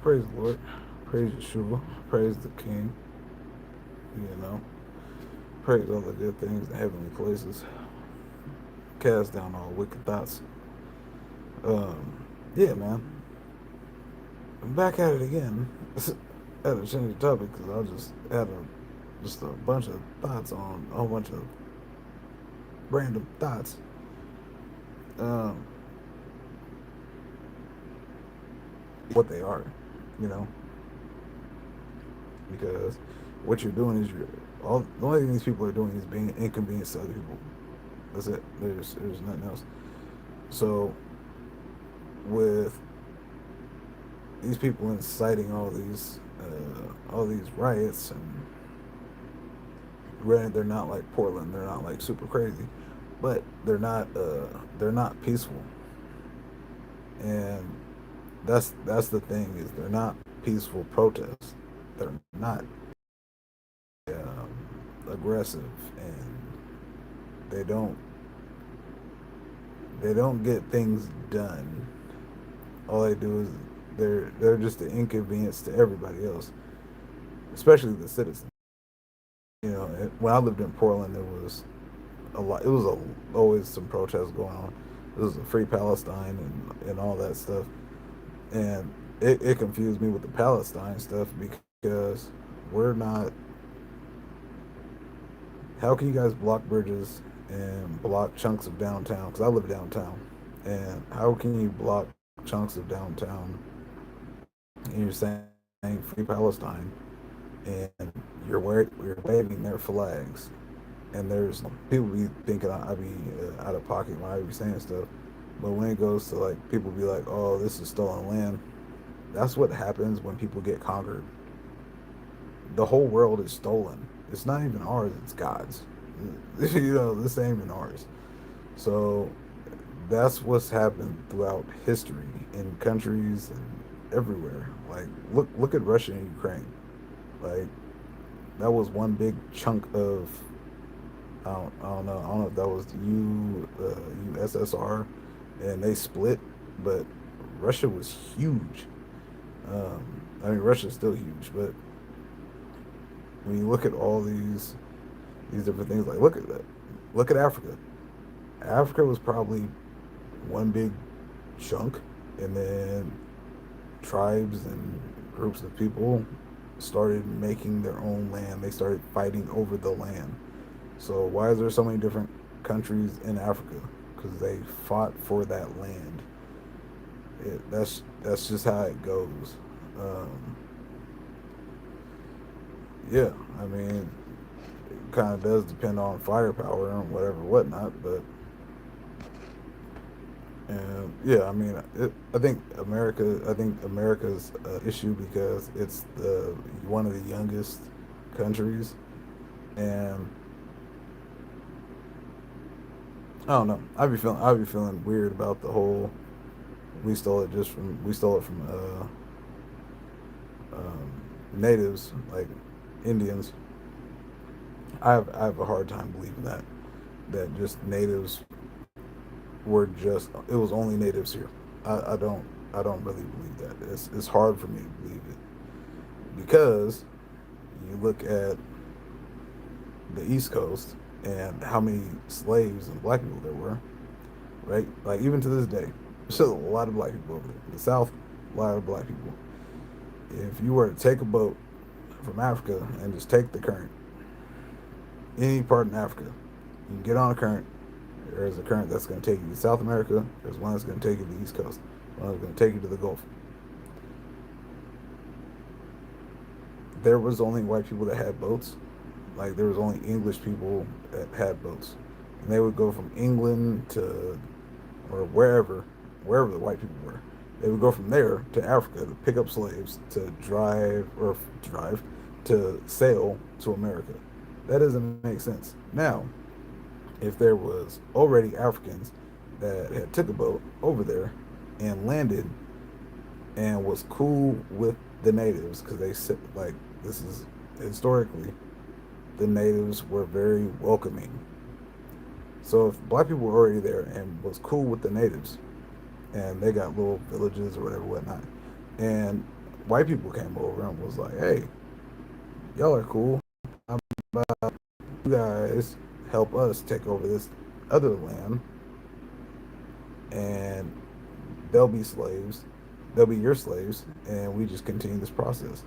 Praise the Lord. Praise Yeshua. Praise the King. You know, praise all the good things in heavenly places. Cast down all wicked thoughts. Yeah, man. I'm back at it again. Had to change the topic because I just had just a bunch of thoughts on a whole bunch of random thoughts. Um, what they are, you know, because what you're doing is you're all the only thing these people are doing is being inconvenienced to other people. That's it. There's nothing else. So with these people inciting all these riots, and granted they're not like Portland, they're not like super crazy, but they're not peaceful, and that's the thing is they're not peaceful protests. They're not aggressive, and they don't they don't get things done. All they do is they're just an inconvenience to everybody else, especially the citizens. You know, when I lived in Portland, there was a lot. It was always some protests going on. It was a free Palestine and all that stuff, and it confused me with the Palestine stuff because we're not. How can you guys block bridges and block chunks of downtown? Because I live downtown, and how can you block chunks of downtown? And you're saying free Palestine, and you're waving their flags, and there's people be thinking I be out of pocket when I be saying stuff, but when it goes to like people be like, oh, this is stolen land. That's what happens when people get conquered. The whole world is stolen. It's not even ours. It's God's. You know, this ain't even ours. So that's what's happened throughout history in countries and everywhere. Like look at Russia and Ukraine. Like that was one big chunk of I don't know if that was the USSR, and they split, but Russia was huge. I mean, Russia's still huge, but when you look at all these different things, like look at Africa. Africa was probably one big chunk, and then tribes and groups of people started making their own land. They started fighting over the land. So why is there so many different countries in Africa? Because they fought for that land. That's just how it goes. Um, yeah, I mean, it kind of does depend on firepower and whatever, whatnot. But and yeah, I mean, I think America's issue because it's the one of the youngest countries, and I don't know. I'd be feeling weird about the whole. We stole it from natives like Indians. I have a hard time believing that just natives were just it was only natives here. I don't really believe that. It's hard for me to believe it because you look at the East Coast and how many slaves and black people there were, right? Like even to this day, there's still a lot of black people over there. In the South, a lot of black people. If you were to take a boat from Africa and just take the current, any part in Africa, you can get on a current. There's a current that's going to take you to South America. There's one that's going to take you to the East Coast. One that's going to take you to the Gulf. There was only white people that had boats. Like there was only English people that had boats, and they would go from England to or wherever the white people were. They would go from there to Africa to pick up slaves to drive to sail to America. That doesn't make sense. Now, if there was already Africans that had took a boat over there and landed and was cool with the natives because they said like this is historically the natives were very welcoming. So if black people were already there and was cool with the natives, and they got little villages or whatever, whatnot, and white people came over and was like, "Hey, y'all are cool. How about you guys help us take over this other land, and they'll be slaves. They'll be your slaves, and we just continue this process."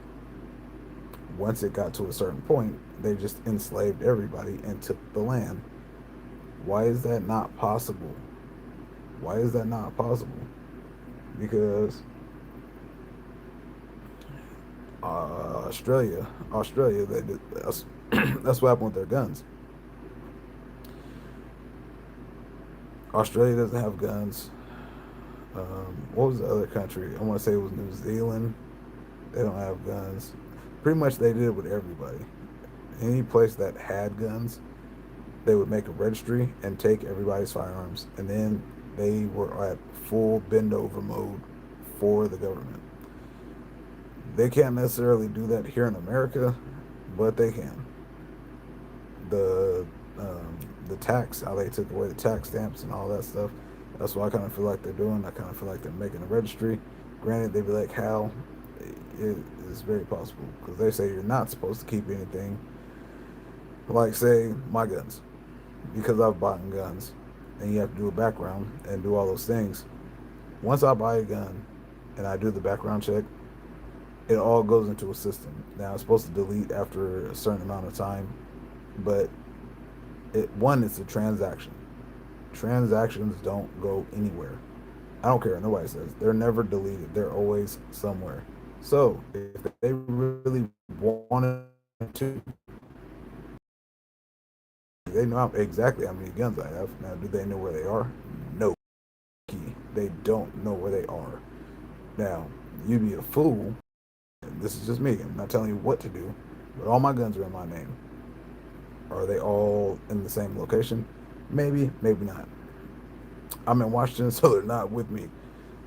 Once it got to a certain point, they just enslaved everybody and took the land. Why is that not possible? Why is that not possible? Because Australia, that's what happened with their guns. Australia doesn't have guns. What was the other country? I want to say it was New Zealand. They don't have guns. Pretty much they did it with everybody. Any place that had guns, they would make a registry and take everybody's firearms, and then they were at full bend over mode for the government. They can't necessarily do that here in America, but they can. The um, the tax, how they took away the tax stamps and all that stuff. That's what I kind of feel like they're doing. I kind of feel like they're making a registry. Granted, they'd be like, how? It is very possible because they say you're not supposed to keep anything, like say my guns, because I've bought guns, and you have to do a background and do all those things. Once I buy a gun and I do the background check, it all goes into a system. Now it's supposed to delete after a certain amount of time, but it's a transaction. Transactions don't go anywhere. I don't care what nobody says. They're never deleted. They're always somewhere. So if they really wanted to, they know exactly how many guns I have. Now, do they know where they are? No. They don't know where they are. Now, you'd be a fool. This is just me. I'm not telling you what to do, but all my guns are in my name. Are they all in the same location? Maybe, maybe not. I'm in Washington, so they're not with me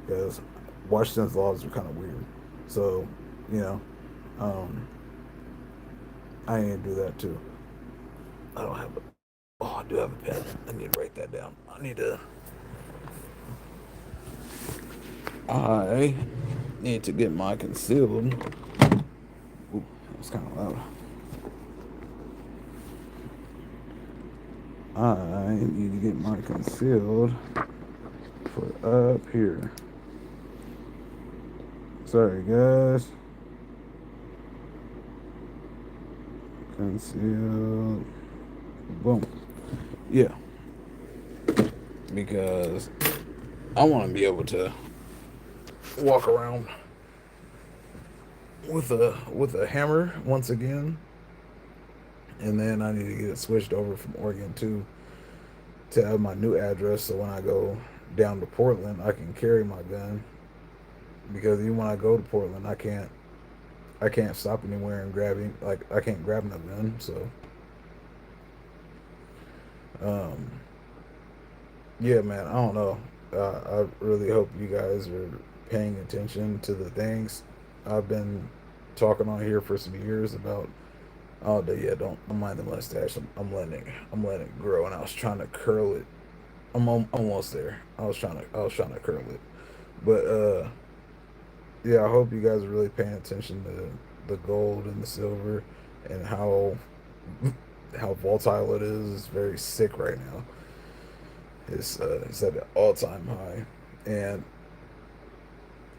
because Washington's laws are kind of weird. So, you know, um, I need to do that too. I don't have a. Oh, I do have a pen. I need to write that down. I need to. I need to get my concealed. Ooh, that's kind of loud. I need to get my concealed for up here. Sorry, guys. Concealed. Boom. Yeah, because I want to be able to walk around with a hammer once again, and then I need to get it switched over from Oregon to have my new address. So when I go down to Portland, I can carry my gun because even when I go to Portland, I can't stop anywhere and like I can't grab no gun. So um, yeah, man, I don't know. I really hope you guys are paying attention to the things I've been talking on here for some years about. Oh, yeah, don't mind the mustache. I'm letting it grow, and I was trying to curl it. Almost there. I was trying to curl it, but yeah, I hope you guys are really paying attention to the gold and the silver and how volatile it is. It's very sick right now. It's at an all time high, and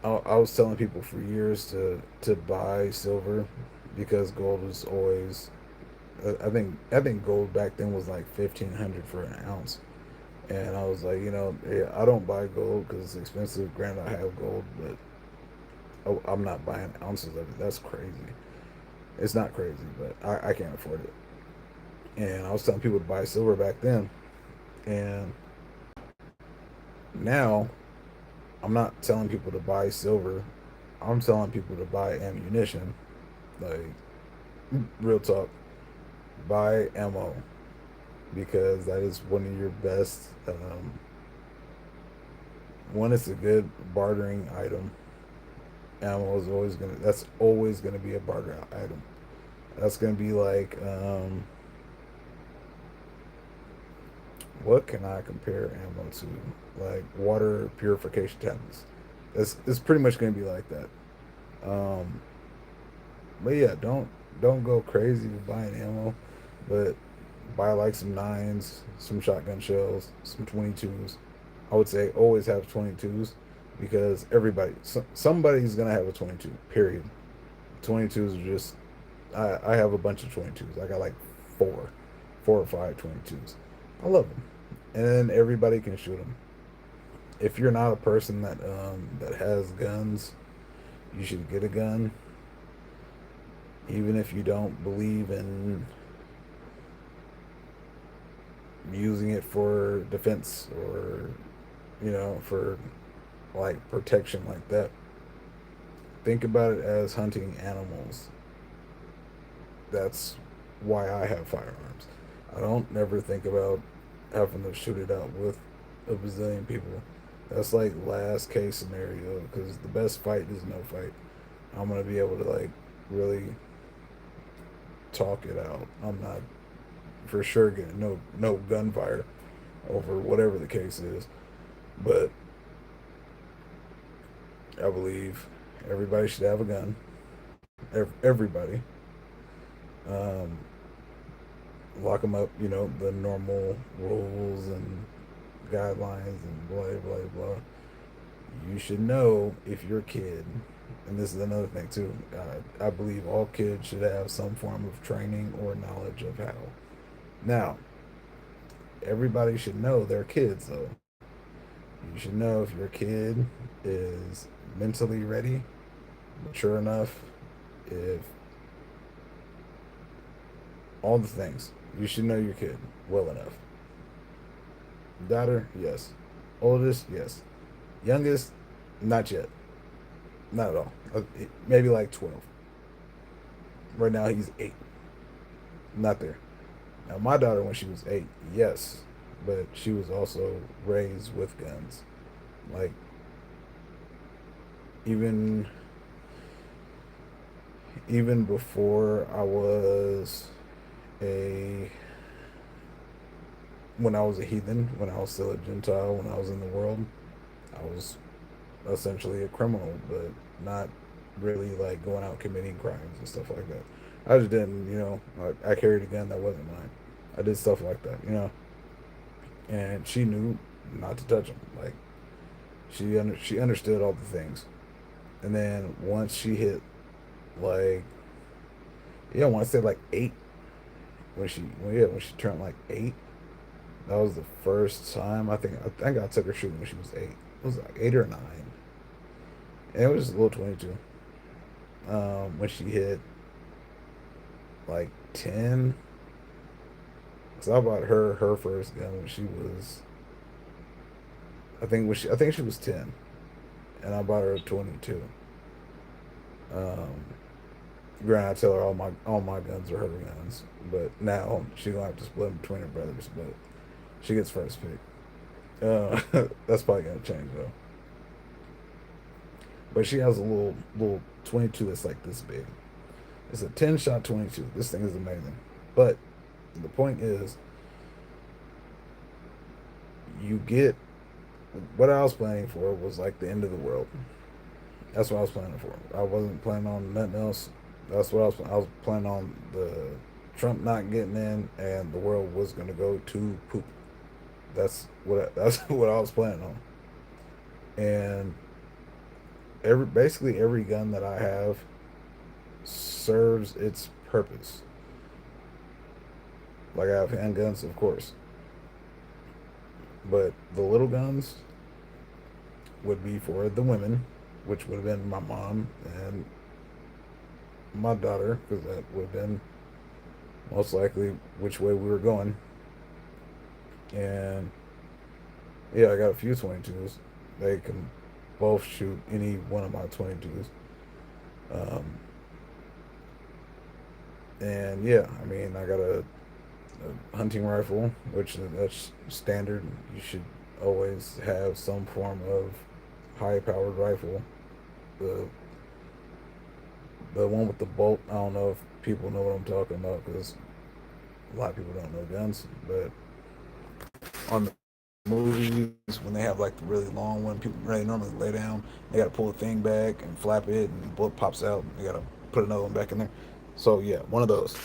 I was telling people for years to buy silver because gold was always. I think gold back then was like 1,500 for an ounce, and I was like, yeah, I don't buy gold because it's expensive. Granted, I have gold, but I'm not buying ounces of it. That's crazy. It's not crazy, but I can't afford it. And I was telling people to buy silver back then, and now I'm not telling people to buy silver. I'm telling people to buy ammunition. Like real talk, buy ammo because that is one of your best. One, it's a good bartering item. Ammo is always gonna. That's always gonna be a barter item. That's gonna be like, what can I compare ammo to? Like water purification tablets. It's pretty much gonna be like that. Um, but yeah, don't go crazy with buying ammo, but buy like some nines, some shotgun shells, some 22s. I would say always have 22s because somebody's gonna have a 22. Period. 22s are just I have a bunch of 22s. I got like four, 4 or 5 22s. I love them, and then everybody can shoot them. If you're not a person that has guns, you should get a gun, even if you don't believe in using it for defense or for like protection like that. Think about it as hunting animals. That's why I have firearms. I don't never think about having to shoot it out with a bazillion people. That's like last case scenario because the best fight is no fight. I'm gonna be able to like really talk it out. I'm not for sure getting no gunfire over whatever the case is, but I believe everybody should have a gun. Everybody. Um, Lock them up. The normal rules and guidelines and blah blah blah. You should know if you're a kid, and this is another thing too. I believe all kids should have some form of training or knowledge of how. Now, everybody should know they're kids though. You should know if your kid is mentally ready, mature enough, if all the things. You should know your kid well enough. Daughter, yes. Oldest, yes. Youngest, not yet. Not at all. Maybe like 12. Right now he's 8. Not there. Now my daughter, when she was 8, yes, but she was also raised with guns. Like even even before I was a when I was a heathen, when I was still a Gentile, when I was in the world, I was essentially a criminal, but not really like going out committing crimes and stuff like that. I just didn't, like I carried a gun that wasn't mine. I did stuff like that. And she knew not to touch them. Like she understood all the things. And then once she hit like when I said like 8, when she turned like 8, that was the first time I think I took her shooting when she was 8. It was like 8 or 9, and it was just a little 22. When she hit like 10, so I bought her first gun when she was I think she was 10, and I bought her a 22. Um, Granted, I tell her all my guns are her guns, but now she gonna have to split them between her brothers. But she gets first pick. That's probably gonna change though. But she has a little 22 that's like this big. It's a 10 shot 22. This thing is amazing. But the point is, you get what I was planning for was like the end of the world. That's what I was planning for. I wasn't planning on nothing else. That's what I was planning on the Trump not getting in and the world was gonna go to poop. That's what I was planning on. And basically every gun that I have serves its purpose. Like I have handguns, of course, but the little guns would be for the women, which would have been my mom and my daughter, because that would have been most likely which way we were going. And yeah, I got a few 22s. They can both shoot any one of my 22s. Um, and yeah, I mean, I got a hunting rifle, which that's standard. You should always have some form of high-powered rifle. The the one with the bolt. I don't know if people know what I'm talking about because a lot of people don't know guns. But on the movies when they have like the really long one. People really normally lay down. They got to pull the thing back and flap it, and the bullet pops out. And they got to put another one back in there. So yeah, one of those.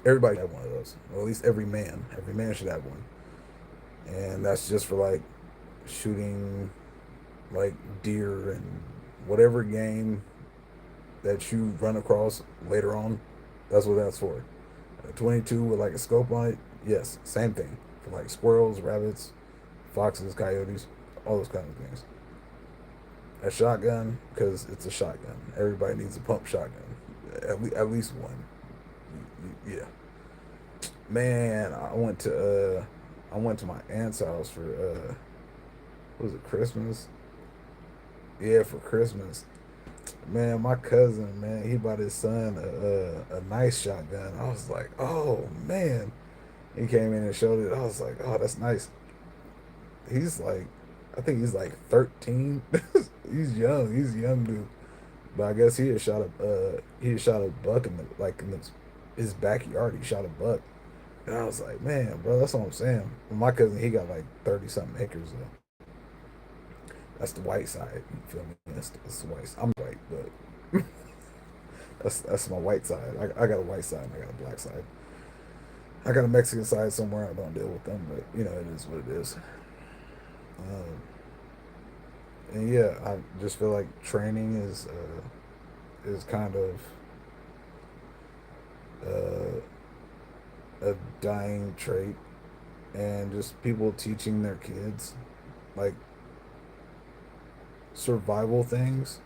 Everybody should have one of those. Or at least every man. Every man should have one. And that's just for like shooting like deer and whatever game that you run across later on. That's what that's for. A 22 with like a scope on it. Yes, same thing for like squirrels, rabbits, foxes, coyotes, all those kind of things. A shotgun because it's a shotgun. Everybody needs a pump shotgun, at least one. Yeah, man. I went to my aunt's house for was it Christmas? Yeah, for Christmas. Man, my cousin, man, he bought his son a nice shotgun. I was like, oh man. He came in and showed it. I was like, oh, that's nice. He's like, I think he's like 13. He's young. He's a young dude. But I guess he had shot a buck in the his backyard. He shot a buck, and I was like, man, bro, that's what I'm saying. My cousin, he got like 30 something acres though. That's the white side. You feel me? That's the white. I'm white, but that's my white side. I got a white side and I got a black side. I got a Mexican side somewhere. I don't deal with them, but you know it is what it is. Um, and yeah, I just feel like training is kind of uh, a dying trait, and just people teaching their kids like survival things.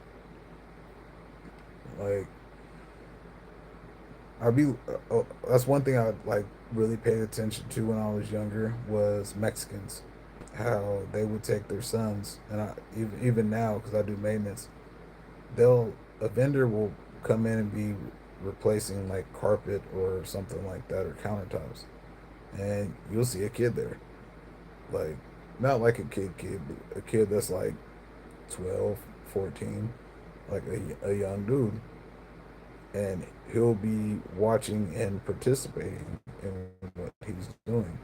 Like I'd be that's one thing I like really paid attention to when I was younger was Mexicans, how they would take their sons, and even now because I do maintenance, they'll a vendor will come in and be replacing like carpet or something like that or countertops, and you'll see a kid there, like not like a kid, but a kid that's like 12, 14, like a young dude, and he'll be watching and participating in what he's doing.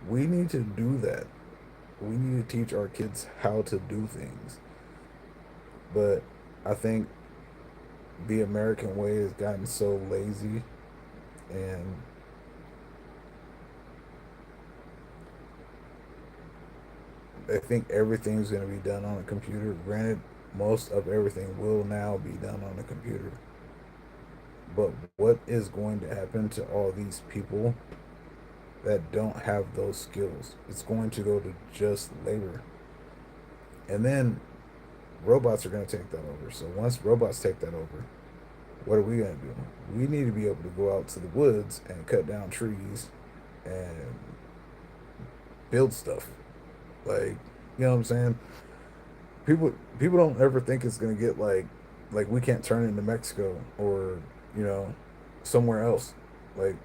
We need to do that. We need to teach our kids how to do things. But I think the American way has gotten so lazy, and I think everything's going to be done on a computer. Granted, most of everything will now be done on a computer. But what is going to happen to all these people that don't have those skills? It's going to go to just labor. And then robots are going to take that over. So once robots take that over, what are we going to do? We need to be able to go out to the woods and cut down trees and build stuff. Like, you know what I'm saying? People don't ever think it's going to get like we can't turn into Mexico or, you know, somewhere else. Like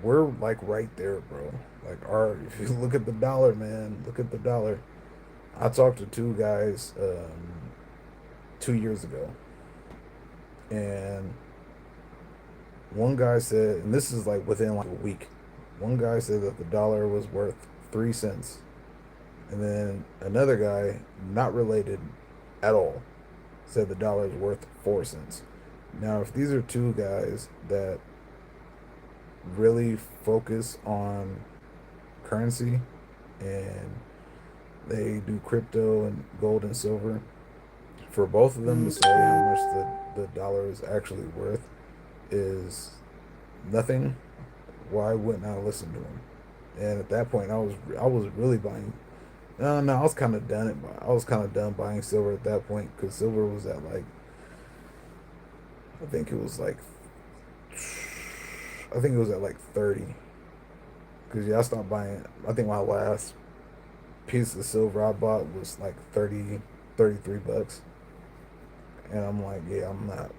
we're like right there, bro. Like our if you look at the dollar, man, look at the dollar. I talked to two guys 2 years ago, and one guy said, and this is like within like a week, one guy said that the dollar was worth 3 cents, and then another guy, not related at all, said the dollar is worth 4 cents. Now, if these are two guys that really focus on currency and they do crypto and gold and silver, for both of them to say how much the dollar is actually worth is nothing. Why wouldn't I listen to him? And at that point, I was really buying. No, no, I was kind of done it. I was kind of done buying silver at that point because silver was at like I think it was like I think it was at like 30. Because yeah, I stopped buying. I think my last piece of silver I bought was like 30, 33 bucks, and I'm like, yeah, I'm not.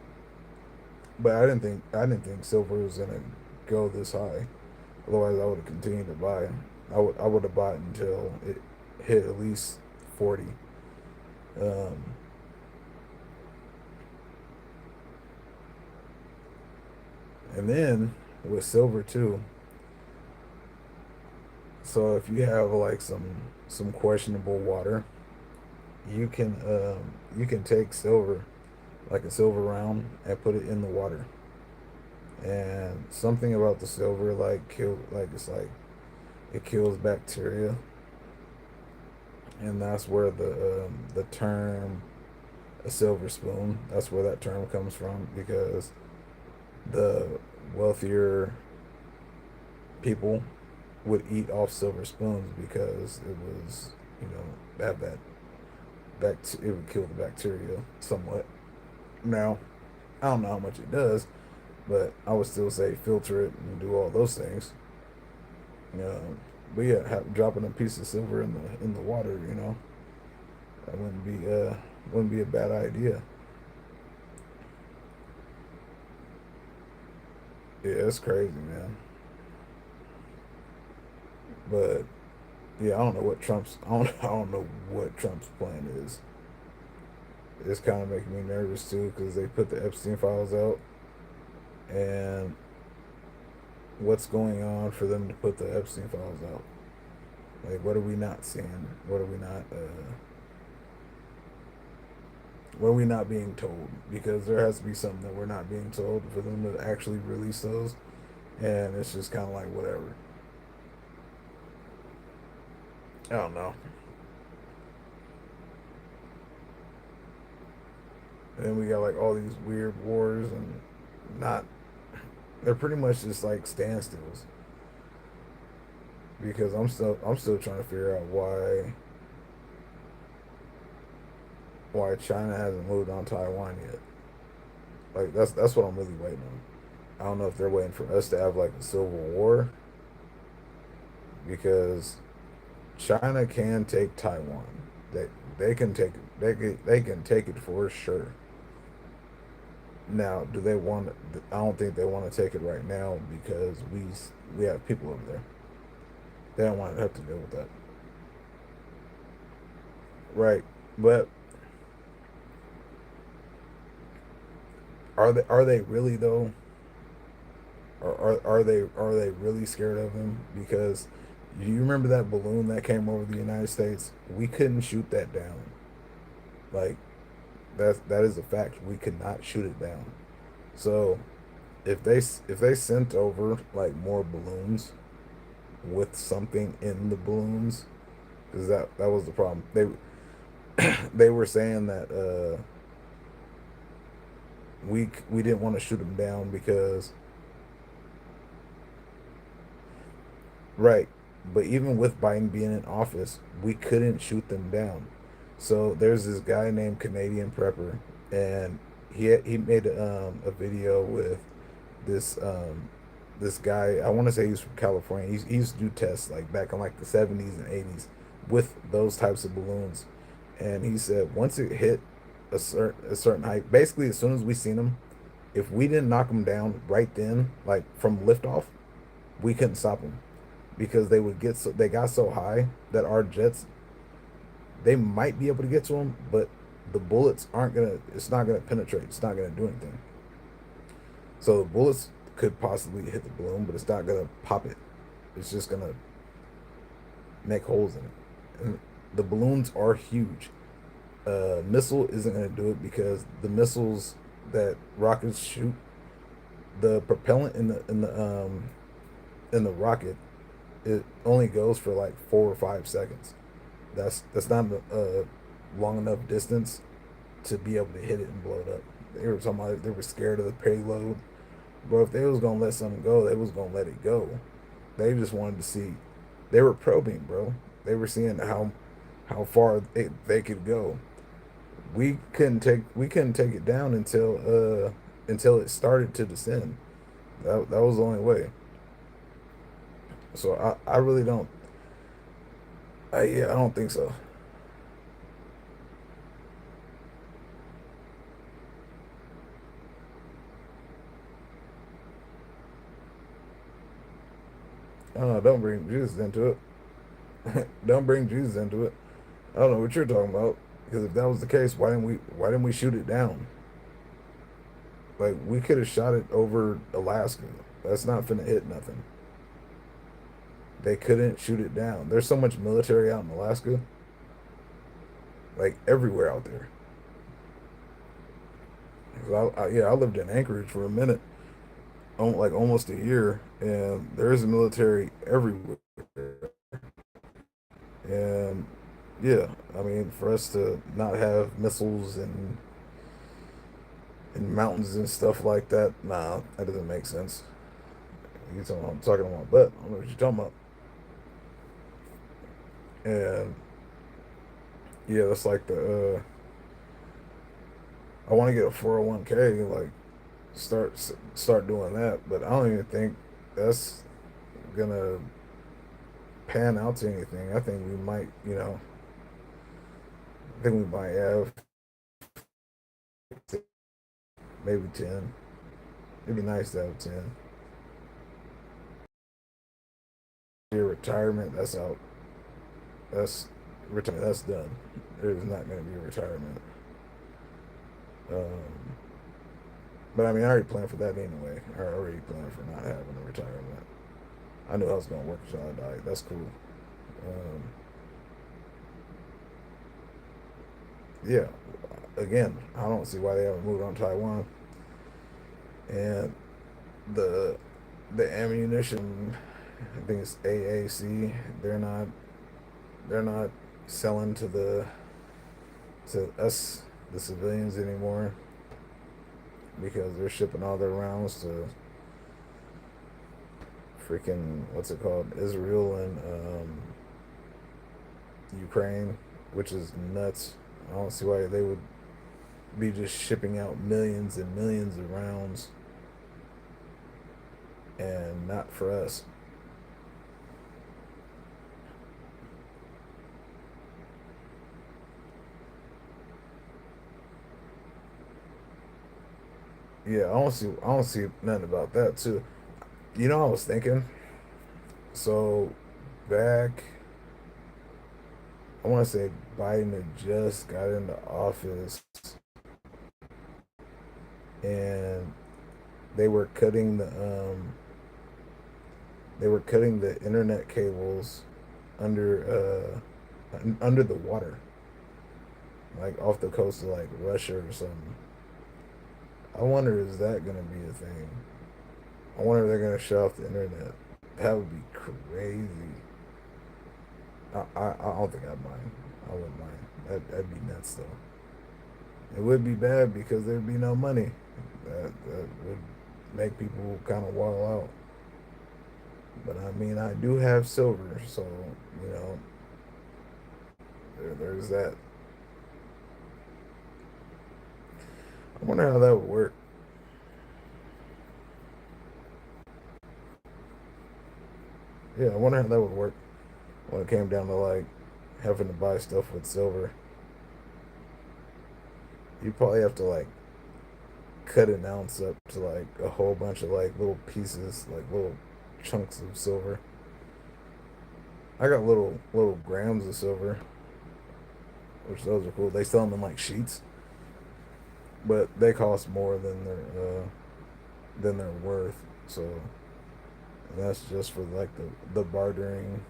But I didn't think silver was gonna go this high. Otherwise, I would have continued to buy. I would have bought until it hit at least 40. Um, and then with silver too. So if you have like some questionable water, you can take silver, like a silver round, and put it in the water. And something about the silver like it's like it kills bacteria, and that's where the term a silver spoon, that's where that term comes from, because the wealthier people would eat off silver spoons because it was, you know, have that it would kill the bacteria somewhat. Now, I don't know how much it does, but I would still say filter it and do all those things. But yeah, dropping a piece of silver in the water, that wouldn't be a bad idea. Yeah, it's crazy, man. But yeah, I don't know what Trump's plan is. It's kind of making me nervous too because they put the Epstein files out, and what's going on for them to put the Epstein files out? Like, what are we not seeing? What are we not being told? Because there has to be something that we're not being told for them to actually release those, and it's just kind of like whatever. I don't know. And then we got like all these weird wars, and not they're pretty much just like standstills, because I'm still trying to figure out why China hasn't moved on Taiwan yet. Like that's what I'm really waiting on. I don't know if they're waiting for us to have like a civil war, because China can take Taiwan. They they can take it. They can take it for sure. Now, do they want? I don't think they want to take it right now because we have people over there. They don't want to have to deal with that. Right. But are they really though? Are they really scared of him? Because you remember that balloon that came over the United States? We couldn't shoot that down. Like that is a fact. We could not shoot it down. So if they sent over like more balloons with something in the balloons, because that was the problem. They were saying that we didn't want to shoot them down because right. But even with Biden being in office, we couldn't shoot them down. So there's this guy named Canadian Prepper, and he made a video with this this guy. I want to say he's from California. He used to do tests like back in like the 70s and 80s with those types of balloons, and he said once it hit a certain height, basically as soon as we seen them, if we didn't knock them down right then, like from liftoff, we couldn't stop them because they got so high that our jets, they might be able to get to them, but the bullets aren't gonna. It's not gonna penetrate. It's not gonna do anything. So the bullets could possibly hit the balloon, but it's not gonna pop it. It's just gonna make holes in it. And the balloons are huge. Missile isn't gonna do it because the missiles that rockets shoot, the propellant in the rocket, it only goes for like 4 or 5 seconds. That's not a long enough distance to be able to hit it and blow it up. They were talking about they were scared of the payload. Bro, if they was gonna let something go, they was gonna let it go. They just wanted to see. They were probing, bro. They were seeing how far they could go. We couldn't take it down until it started to descend. That was the only way. So I really don't. Yeah, I don't think so. Don't bring Jesus into it. Don't bring Jesus into it. I don't know what you're talking about. Because if that was the case, why didn't we shoot it down? Like we could have shot it over Alaska. That's not finna hit nothing. They couldn't shoot it down. There's so much military out in Alaska, like everywhere out there. 'Cause yeah, I lived in Anchorage for a minute, like almost a year, and there's military everywhere. And yeah, I mean, for us to not have missiles and mountains and stuff like that, nah, that doesn't make sense. You talking about, I'm talking about, but I don't know what you're talking about. And yeah, that's like I want to get a 401k, like start doing that, but I don't even think that's gonna pan out to anything. I think we might, I think we might have maybe 10. It'd be nice to have 10. Your retirement, that's out. That's retirement. That's done. There's not going to be a retirement. Um, but I mean, I already planned for that anyway. I already planned for not having a retirement. I knew I was going to work until I died. That's cool. Um, yeah. Again, I don't see why they haven't moved on Taiwan. And the the ammunition, I think it's AAC. They're not they're not selling to us, the civilians, anymore because they're shipping all their rounds to freaking, what's it called, Israel and Ukraine, which is nuts. I don't see why they would be just shipping out millions and millions of rounds and not for us. Yeah, I don't see nothing about that too. I was thinking, so back, I want to say Biden had just got into office and they were cutting the internet cables under the water, like off the coast of like Russia or something. I wonder, is that gonna be a thing? I wonder if they're gonna shut off the internet. That would be crazy. I don't think I'd mind. I wouldn't mind. That'd be nuts though. It would be bad because there'd be no money. That would make people kind of wall out. But I mean, I do have silver, so you know, there's that. I wonder how that would work. Yeah, I wonder how that would work when it came down to like having to buy stuff with silver. You probably have to like cut an ounce up to like a whole bunch of like little pieces, like little chunks of silver. I got little grams of silver, which those are cool. They sell them in like sheets, but they cost more than they're worth. So that's just for like the bartering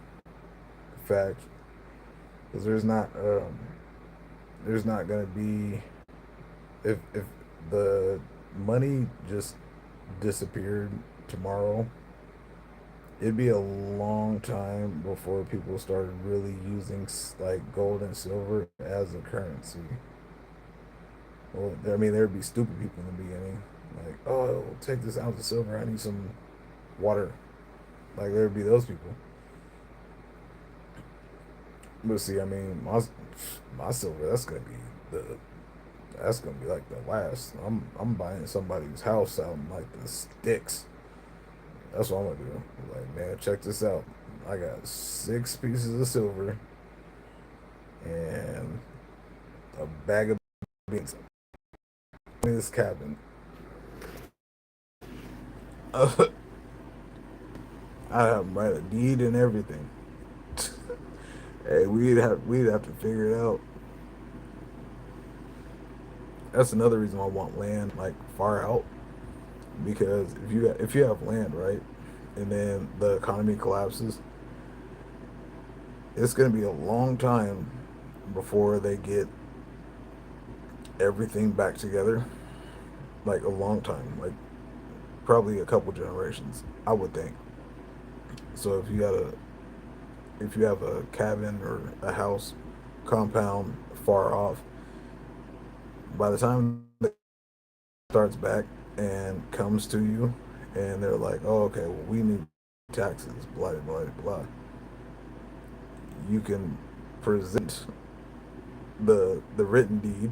fact, because there's not gonna be, if the money just disappeared tomorrow, it'd be a long time before people started really using like gold and silver as a currency. Well, I mean, there'd be stupid people in the beginning, like, oh, take this ounce of silver. I need some water. Like there'd be those people. But see, I mean, my silver, the that's gonna be like the last. I'm buying somebody's house out in like the sticks. That's what I'm gonna do. Like, man, check this out. I got 6 pieces of silver and a bag of beans in this cabin. I have them write a deed and everything. Hey, we'd have to figure it out. That's another reason I want land like far out, because if you have land, right, and then the economy collapses, it's going to be a long time before they get everything back together. Like a long time, like probably a couple generations, I would think. So if you have a cabin or a house compound far off, by the time it starts back and comes to you, and they're like, "Oh, okay, well, we need taxes," blah blah blah. You can present the written deed,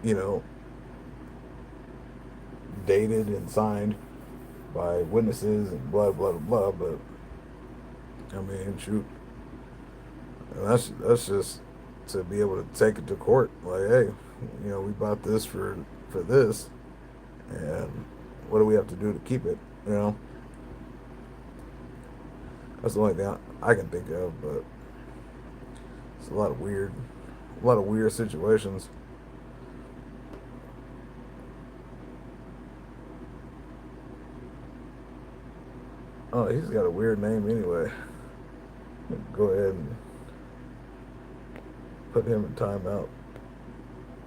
you know, dated and signed by witnesses and blah blah blah. But I mean, shoot, that's just to be able to take it to court. Like, hey, we bought this for this, and what do we have to do to keep it? You know, that's the only thing I can think of. But it's a lot of weird situations. Oh, he's got a weird name anyway. Go ahead and put him in timeout.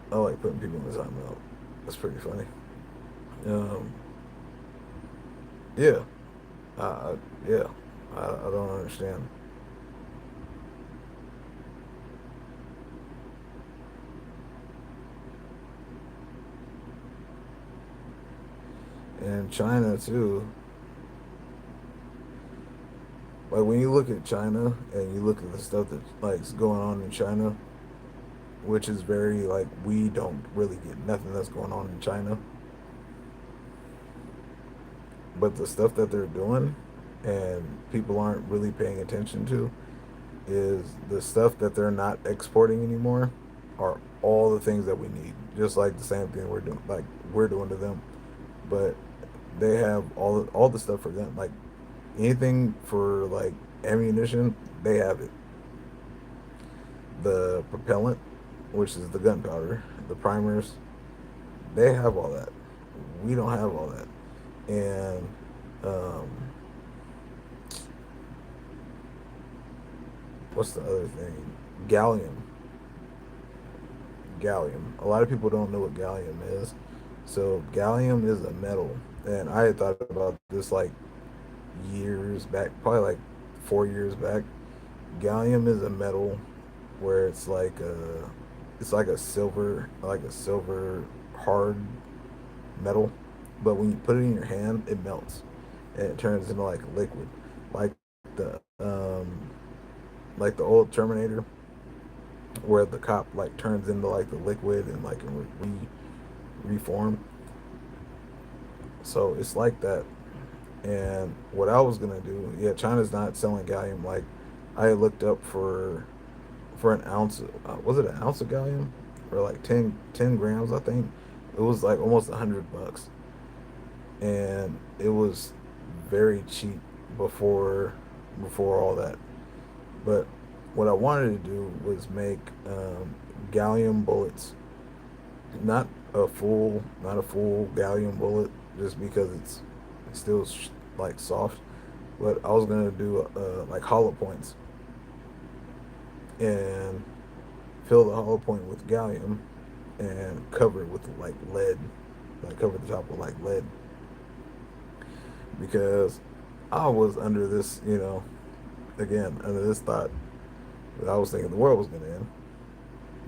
I like putting people in timeout. That's pretty funny. Um, yeah, yeah. I don't understand. And China too. Like when you look at China and you look at the stuff that like's going on in China, which is very like we don't really get nothing that's going on in China, but the stuff that they're doing and people aren't really paying attention to is the stuff that they're not exporting anymore are all the things that we need. Just like the same thing we're doing to them, but they have all the stuff for them. Like anything for like ammunition, they have it. The propellant, which is the gunpowder, the primers, they have all that. We don't have all that. And um, what's the other thing? Gallium. Gallium. A lot of people don't know what gallium is. So gallium is a metal, and I had thought about this like years back, probably like 4 years back. Gallium is a metal where it's like a silver hard metal, but when you put it in your hand, it melts and it turns into like a liquid, like the like the old Terminator, where the cop like turns into like the liquid and like reform. So it's like that. And what I was gonna do, yeah, China's not selling gallium. Like I looked up for an ounce. Was it an ounce of gallium, or like 10 grams? I think it was like almost $100, and it was very cheap before all that. But what I wanted to do was make gallium bullets, not a full gallium bullet, just because it's still like soft. But I was gonna do like hollow points and fill the hollow point with gallium and cover it with like lead, like cover the top with like lead, because I was under this, again under this thought that I was thinking the world was gonna end.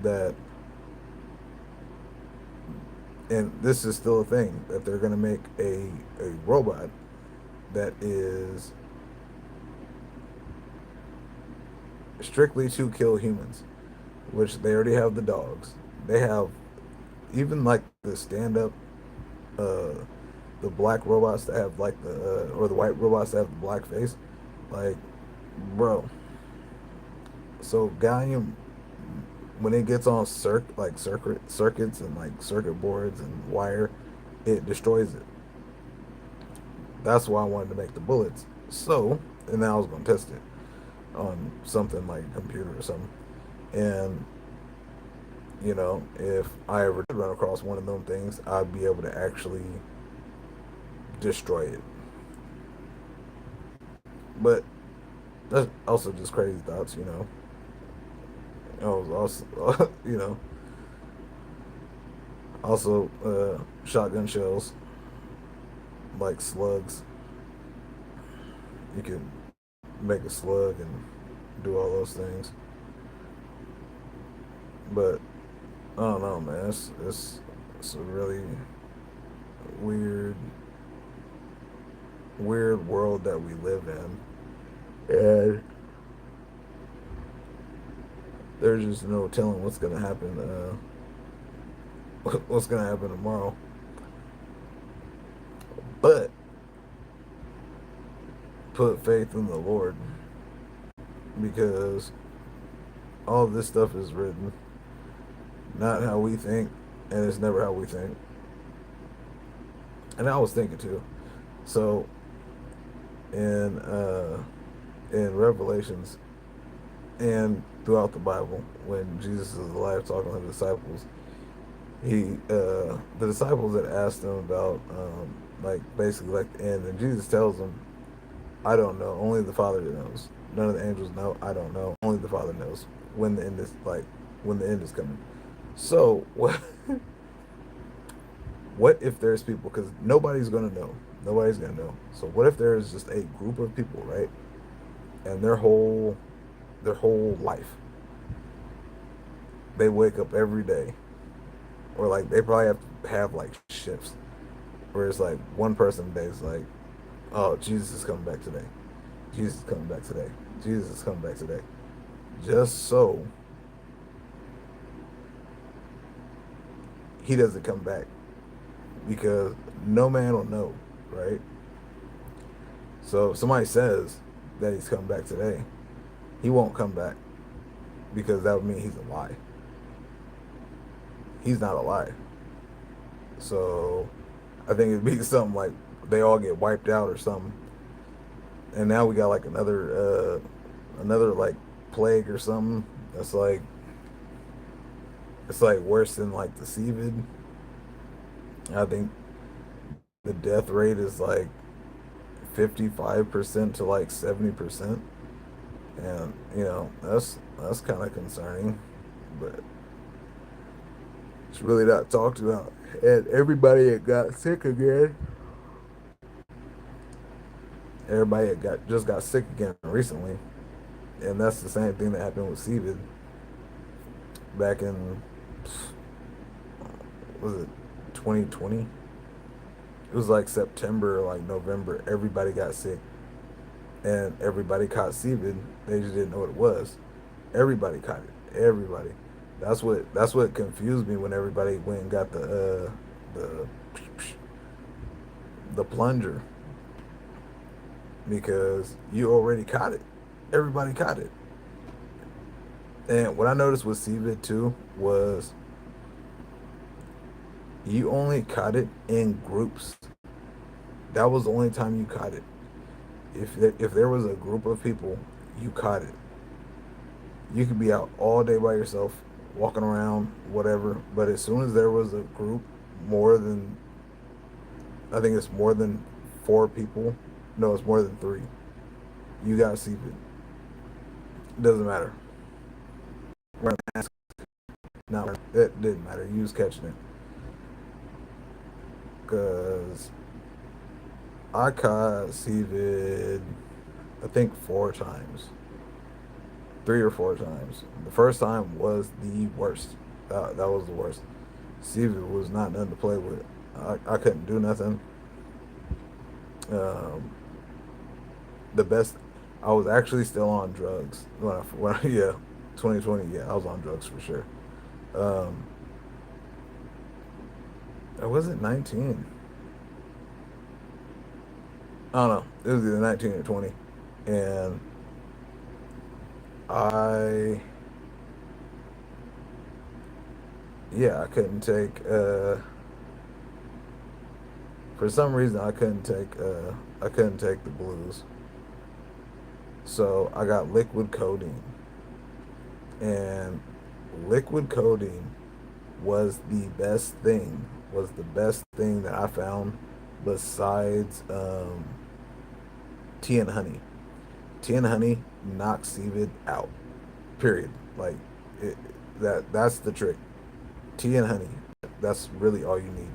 That and this is still a thing that they're gonna make a robot that is strictly to kill humans, which they already have the dogs. They have even like the stand up, uh, the black robots that have like or the white robots that have the black face. Like, bro, so gallium, when it gets on circuits and like circuit boards and wire, it destroys it. That's why I wanted to make the bullets. So, and then I was going to test it on something like a computer or something. And if I ever did run across one of them things, I'd be able to actually destroy it. But That's also just crazy thoughts, you know. Also, you know, also shotgun shells like slugs. You can make a slug and do all those things. But I don't know, man. It's a really weird weird world that we live in, and there's just no telling what's gonna happen. What's gonna happen tomorrow? But put faith in the Lord because all this stuff is written, not how we think, and it's never how we think. And I was thinking too. So in Revelations and throughout the Bible, when Jesus is alive talking to the disciples, the disciples had asked him about like basically like the end, and Jesus tells them, "I don't know. Only the Father knows. None of the angels know. I don't know. Only the Father knows when the end is when the end is coming." So what if there's people, because nobody's gonna know, nobody's gonna know. So what if there's just a group of people, right, and their whole life they wake up every day, or like they probably have to have like shifts where it's like one person a day is like, oh, Jesus is coming back today, Jesus is coming back today, Jesus is coming back today, just so he doesn't come back, because no man will know, right? So if somebody says that he's coming back today, he won't come back, because that would mean he's a lie. He's not a lie. So I think it'd be something like they all get wiped out or something, and now we got like another like plague or something that's like it's like worse than like the seavid. I think the death rate is like 55% to like 70%, and you know that's kind of concerning, but it's really not talked about. And everybody that got sick again, everybody that got sick again recently, and that's the same thing that happened with seavid back in, was it 2020? It was like September, like November. Everybody got sick, and everybody caught seavid. They just didn't know what it was. Everybody caught it. Everybody. That's what confused me when everybody went and got the the plunger, because you already caught it. Everybody caught it. And what I noticed with seavid too was you only caught it in groups. That was the only time you caught it. If there was a group of people, you caught it. You could be out all day by yourself, walking around, whatever. But as soon as there was a group, more than, I think it's more than four people. No, it's more than three. You got to see it. Doesn't matter. No, it didn't matter. You was catching it, because I caught seated, I think 4 times, 3 or 4 times. The first time was the worst. That was the worst. Seafood was not nothing to play with. I couldn't do nothing. Um, the best, I was actually still on drugs yeah, 2020. Yeah, I was on drugs for sure. Um, I wasn't 19. I don't know. It was either 19 or 20, and I yeah, I couldn't take for some reason I couldn't take the blues. So I got liquid codeine, and liquid codeine was the best thing, that I found, besides tea and honey. Tea and honey knock CVID out. Period. Like it, that's the trick. Tea and honey. That's really all you need.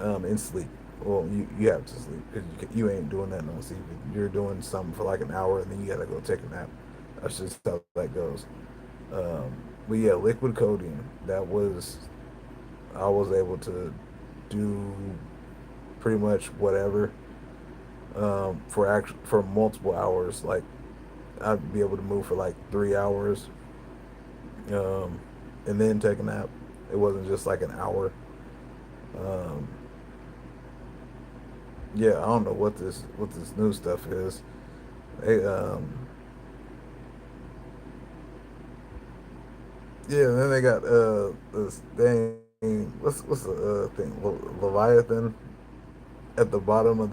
And sleep. Well, you have to sleep because you ain't doing that on CVID. You're doing something for like an hour and then you gotta go take a nap. That's just how that goes. Um, but yeah, liquid codeine. That was I was able to do pretty much whatever for multiple hours. Like I'd be able to move for like 3 hours, um, and then take a nap. It wasn't just like an hour. Um, yeah, I don't know what this new stuff is. They, yeah, and then they got this thing. What's the thing? Leviathan at the bottom of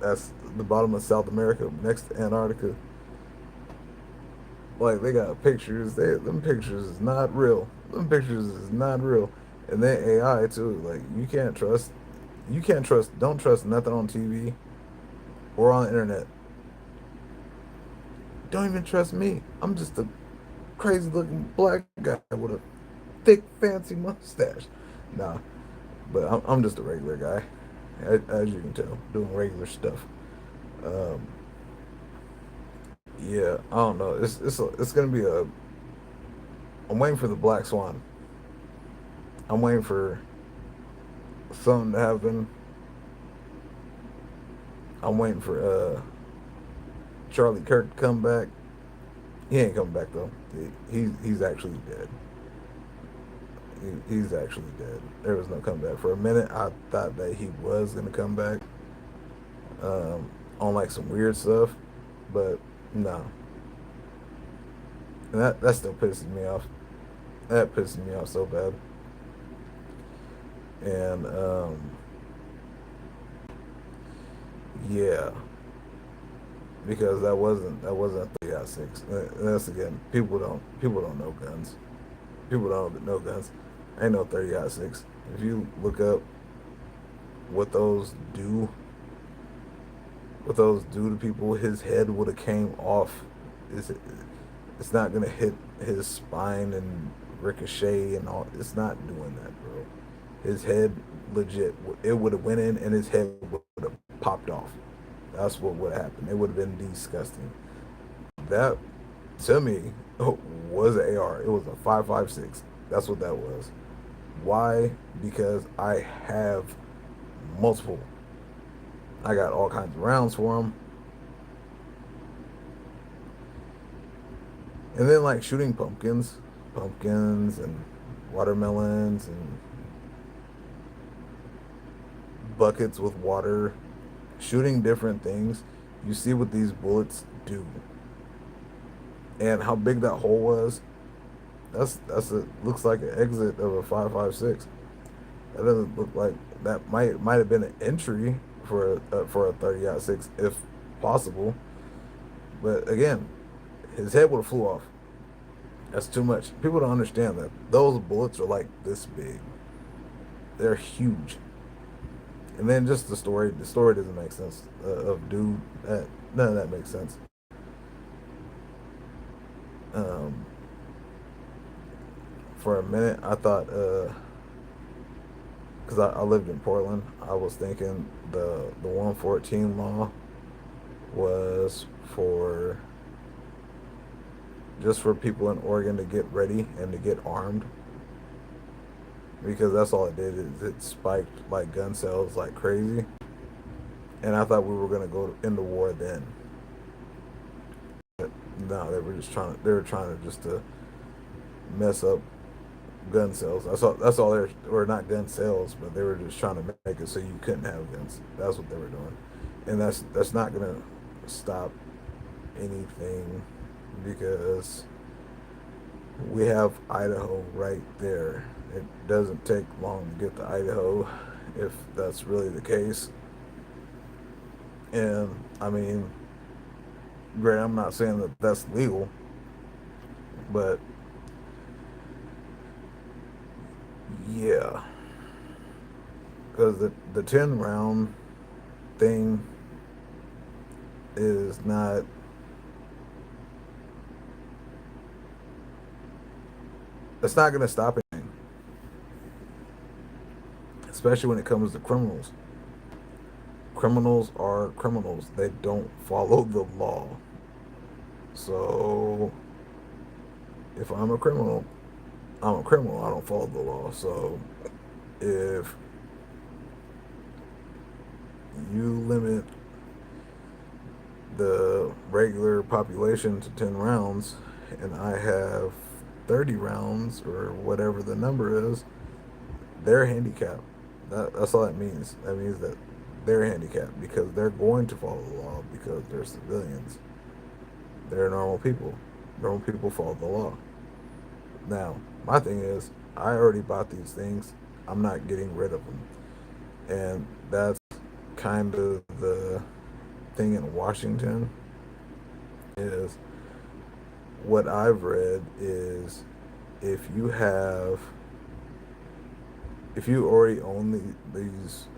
that's the bottom of South America next to Antarctica. Like they got pictures. Them pictures is not real. Them pictures is not real. And then AI too. Like you can't trust. Don't trust nothing on TV or on the internet. Don't even trust me. I'm just a crazy looking black guy with a thick fancy mustache. Nah, but I'm just a regular guy, as you can tell, doing regular stuff. Um, yeah, I don't know. It's gonna be a. I'm waiting for the black swan. I'm waiting for something to happen. I'm waiting for Charlie Kirk to come back. He ain't coming back though. He's actually dead. He's actually dead. There was no comeback. For a minute, I thought that he was gonna come back on like some weird stuff, but no. And that still pisses me off. That pisses me off so bad. And yeah, because that wasn't 3 out 6. And that's again, people don't know guns. People don't know guns. Ain't no 30-06. If you look up what those do, what those do to people, his head would have came off. It's, it's not gonna hit his spine and ricochet and all. It's not doing that, bro. His head, legit, it would have went in and his head would have popped off. That's what would have happened. It would have been disgusting. That, to me, was an AR. It was a 5.56. That's what that was. Why? Because I have multiple. I got all kinds of rounds for them. And then like shooting pumpkins and watermelons and buckets with water, shooting different things. You see what these bullets do and how big that hole was. That's a looks like an exit of a 5.56. That doesn't look like that might have been an entry for a 30-06 if possible. But again, his head would have flew off. That's too much. People don't understand that those bullets are like this big. They're huge. And then just the story. The story doesn't make sense. Of dude, none of that makes sense. Um, for a minute, I thought, because I lived in Portland, I was thinking the 114 law was for just for people in Oregon to get ready and to get armed because that's all it did is it spiked like gun sales like crazy. And I thought we were gonna go into war then. But no, they were trying to just to mess up gun sales. That's all they were not gun sales, but they were just trying to make it so you couldn't have guns. That's what they were doing, and that's not gonna stop anything because we have Idaho right there. It doesn't take long to get to Idaho if that's really the case. And I mean, great. I'm not saying that that's legal, but yeah, because the 10 round thing is not. That's not going to stop anything, especially when it comes to criminals. Criminals are criminals. They don't follow the law. So if I'm a criminal, I'm a criminal. I don't follow the law. So if you limit the regular population to 10 rounds and I have 30 rounds or whatever the number is, they're handicapped. That's all that means. That means that they're handicapped because they're going to follow the law because they're civilians. They're normal people. Normal people follow the law. Now, my thing is, I already bought these things. I'm not getting rid of them. And that's kind of the thing in Washington is what I've read is if you have if you already own these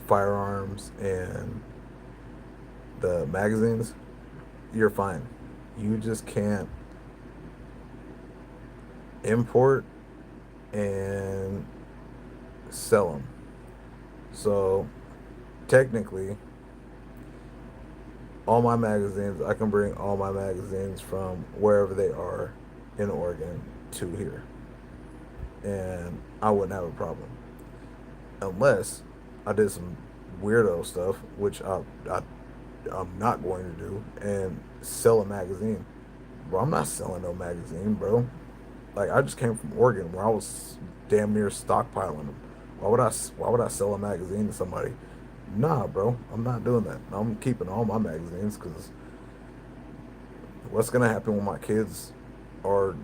firearms and the magazines, you're fine. You just can't import and sell them. So technically, all my magazines, I can bring all my magazines from wherever they are in Oregon to here, and I wouldn't have a problem unless I did some weirdo stuff, which I'm not going to do, and sell a magazine. Bro, I'm not selling no magazine, bro. Like I just came from Oregon where I was damn near stockpiling them. Why would I sell a magazine to somebody? Nah, bro, I'm not doing that. I'm keeping all my magazines because what's gonna happen when my kids are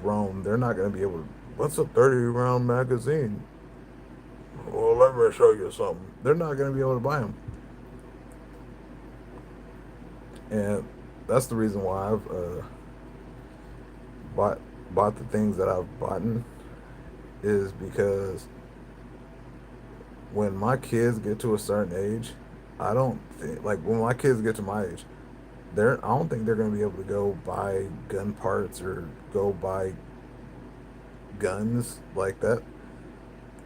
grown? They're not gonna be able to. What's a 30 round magazine? Well, let me show you something. They're not gonna be able to buy them, and that's the reason why I've bought bought the things that I've bought is because when my kids get to a certain age, I don't think like when my kids get to my age, I don't think they're going to be able to go buy gun parts or go buy guns like that.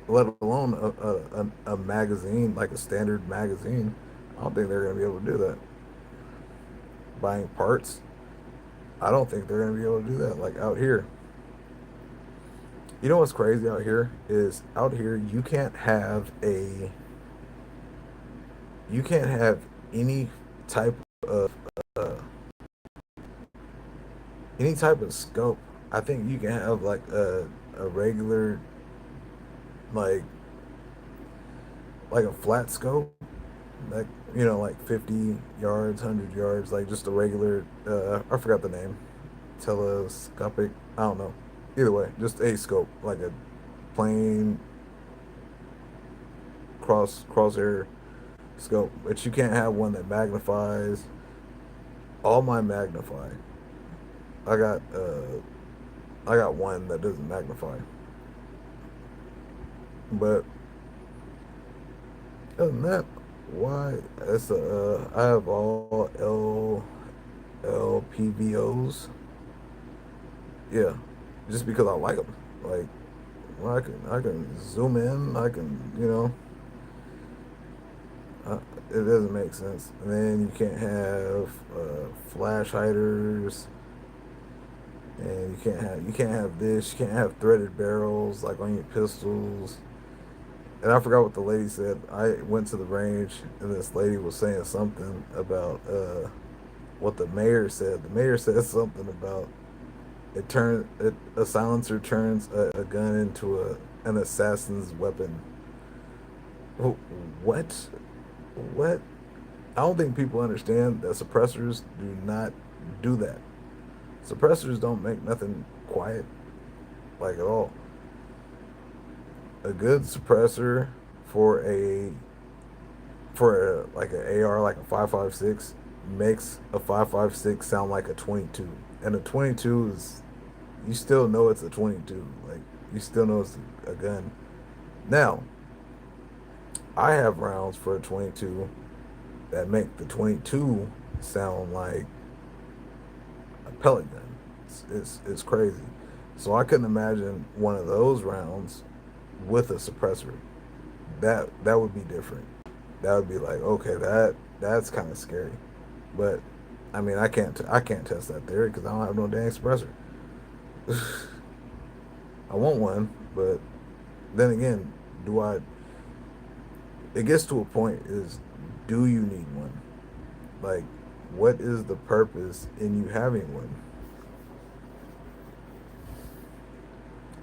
Let alone a magazine like a standard magazine. I don't think they're going to be able to do that. Buying parts, I don't think they're going to be able to do that. Like out here, you know what's crazy out here is out here you can't have any type of uh, any type of scope. I think you can have like a regular like like a flat scope, like like 50 yards, 100 yards, like just a regular. I forgot the name. Telescopic. I don't know. Either way, just a scope, like a plain crosshair scope. But you can't have one that magnifies. All my magnify. I got I got one that doesn't magnify. But other than that, why? It's I have all LPVOs. Yeah, just because I like them. Like, well, I can zoom in. I can it doesn't make sense. And then you can't have flash hiders, and you can't have this. You can't have threaded barrels like on your pistols. And I forgot what the lady said. I went to the range, and this lady was saying something about what the mayor said. The mayor said something about a silencer turns a gun into an assassin's weapon. Oh, what? What? I don't think people understand that suppressors do not do that. Suppressors don't make nothing quiet, like at all. A good suppressor for like an AR, like a 5.56, makes a 5.56 sound like a 22, and a 22 is, you still know it's a 22. Like you still know it's a gun. Now, I have rounds for a 22 that make the 22 sound like a pellet gun. It's crazy. So I couldn't imagine one of those rounds with a suppressor. That would be different. That would be like, okay, that's kind of scary. But I mean, I can't test that theory because I don't have no dang suppressor. I want one, but then again, do I? It gets to a point: is do you need one? Like, what is the purpose in you having one?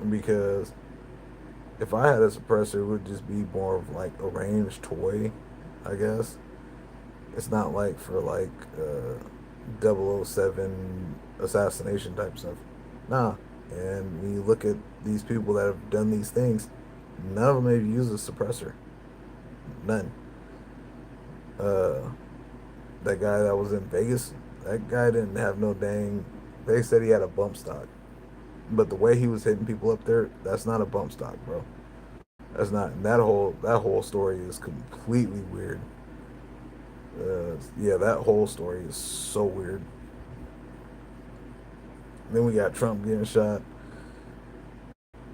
Because if I had a suppressor, it would just be more of like a range toy, I guess. It's not like for like 007 assassination type stuff. Nah. And when you look at these people that have done these things, none of them have used a suppressor. None. Uh, that guy that was in Vegas, that guy didn't have no dang. They said he had a bump stock, but the way he was hitting people up there, that's not a bump stock, bro. That's not. And that whole story is completely weird. Yeah, that whole story is so weird. Then we got Trump getting shot,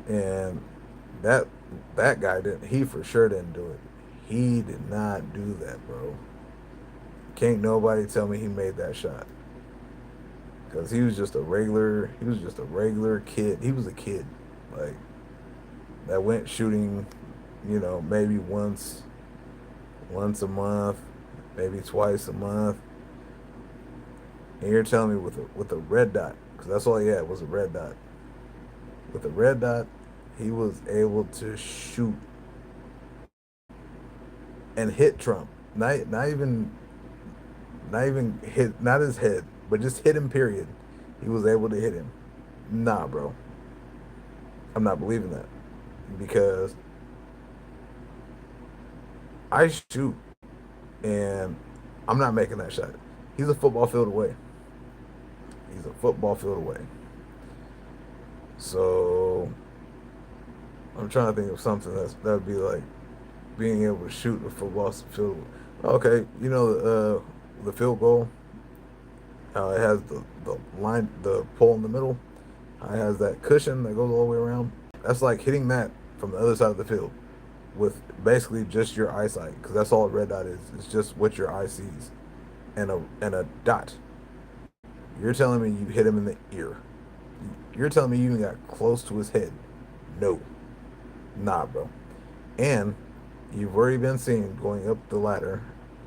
and that that guy didn't. He for sure didn't do it. He did not do that, bro. Can't nobody tell me he made that shot because he was just a regular. He was just a regular kid. He was a kid, like that went shooting. Maybe once a month, maybe twice a month. And you're telling me with a red dot, because that's all he had was a red dot. With a red dot, he was able to shoot and hit Trump. Not even hit, not his head, but just hit him. Period. He was able to hit him. Nah, bro, I'm not believing that because I shoot and I'm not making that shot. He's a football field away. He's a football field away. So I'm trying to think of something that would be like being able to shoot a football field. Okay, the field goal. It has the line, the pole in the middle. It has that cushion that goes all the way around. That's like hitting that from the other side of the field with basically just your eyesight, because that's all a red dot is. It's just what your eye sees, and a dot. You're telling me you hit him in the ear. You're telling me you even got close to his head. No, nah, bro. And you've already been seen going up the ladder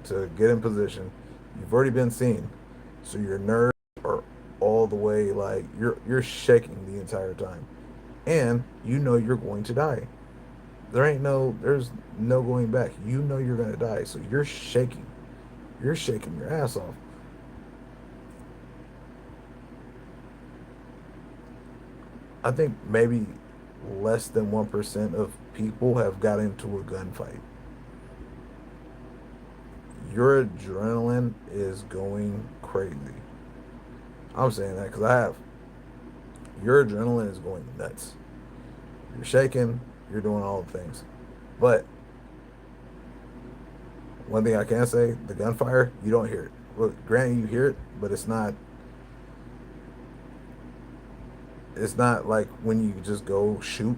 to get in position. You've already been seen, so your nerves are all the way like you're shaking the entire time, and you know you're going to die. There's no going back. You know you're gonna die, so you're shaking. You're shaking your ass off. I think maybe less than 1% of people have got into a gunfight. Your adrenaline is going crazy. I'm saying that because I have. Your adrenaline is going nuts. You're shaking. You're doing all the things. But one thing I can say, the gunfire, you don't hear it. Well, granted, you hear it, but it's not like when you just go shoot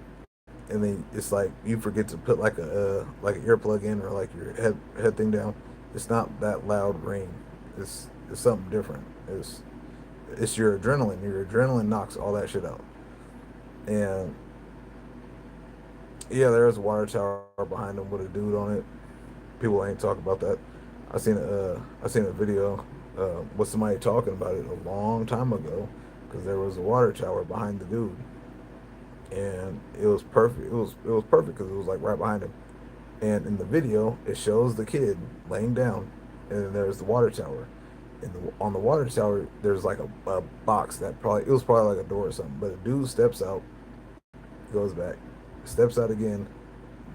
and then it's like you forget to put like an earplug in or like your head thing down. It's not that loud ring. It's something different. It's your adrenaline. Your adrenaline knocks all that shit out. And yeah, there's a water tower behind them with a dude on it. People ain't talk about that. I seen a video with somebody talking about it a long time ago because there was a water tower behind the dude, and it was perfect. It was perfect because it was like right behind him. And in the video, it shows the kid laying down, and then there's the water tower. And on the water tower, there's like a box that probably it was probably like a door or something. But a dude steps out, goes back, steps out again.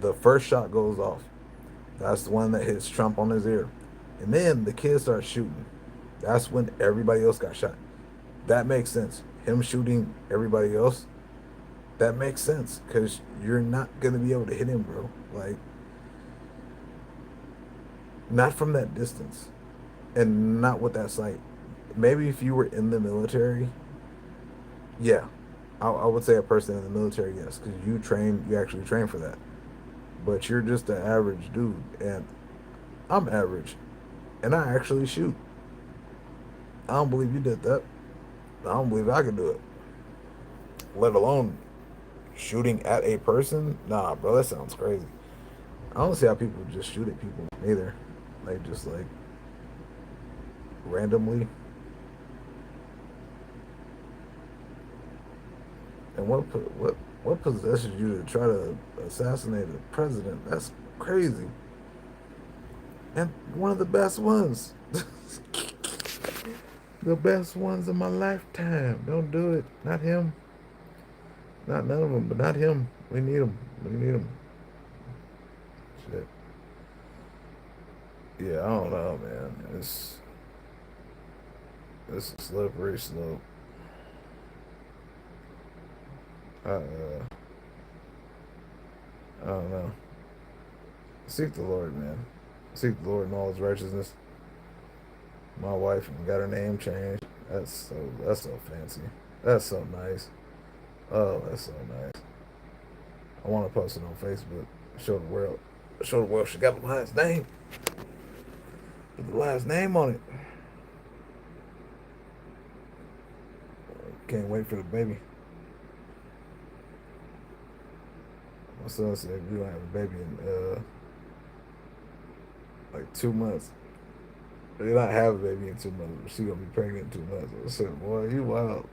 The first shot goes off. That's the one that hits Trump on his ear. And then the kid starts shooting. That's when everybody else got shot. That makes sense. Him shooting everybody else, that makes sense. Because you're not going to be able to hit him, bro. Like, not from that distance. And not with that sight. Maybe if you were in the military, yeah. I would say a person in the military, yes, because you actually train for that. But you're just an average dude, and I'm average, and I actually shoot. I don't believe you did that. I don't believe I could do it. Let alone shooting at a person. Nah, bro, that sounds crazy. I don't see how people just shoot at people either. Like just like randomly. And what possesses you to try to assassinate a president? That's crazy. And one of the best ones. The best ones of my lifetime. Don't do it. Not him. Not none of them, but not him. We need him. We need him. Shit. Yeah, I don't know, man. It's a slippery slope. I don't know. Seek the Lord, man. Seek the Lord in all His righteousness. My wife got her name changed. That's so fancy. That's so nice. Oh, that's so nice. I want to post it on Facebook. Show the world. Show the world she got the last name. Put the last name on it. Can't wait for the baby. My son said we're gonna have a baby in like 2 months. They not have a baby in 2 months, but she gonna be pregnant in 2 months. I said, boy, you wild.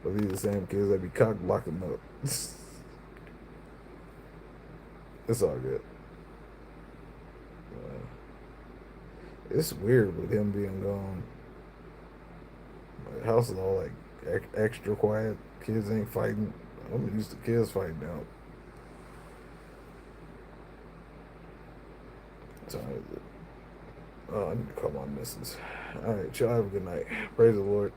But these the same kids that be cock blocking up. It's all good. Uh, it's weird with him being gone. The house is all like extra quiet. Kids ain't fighting. I'm used to kids fighting out. What time is it? Oh, I need to call my missus. All right, y'all have a good night. Praise the Lord.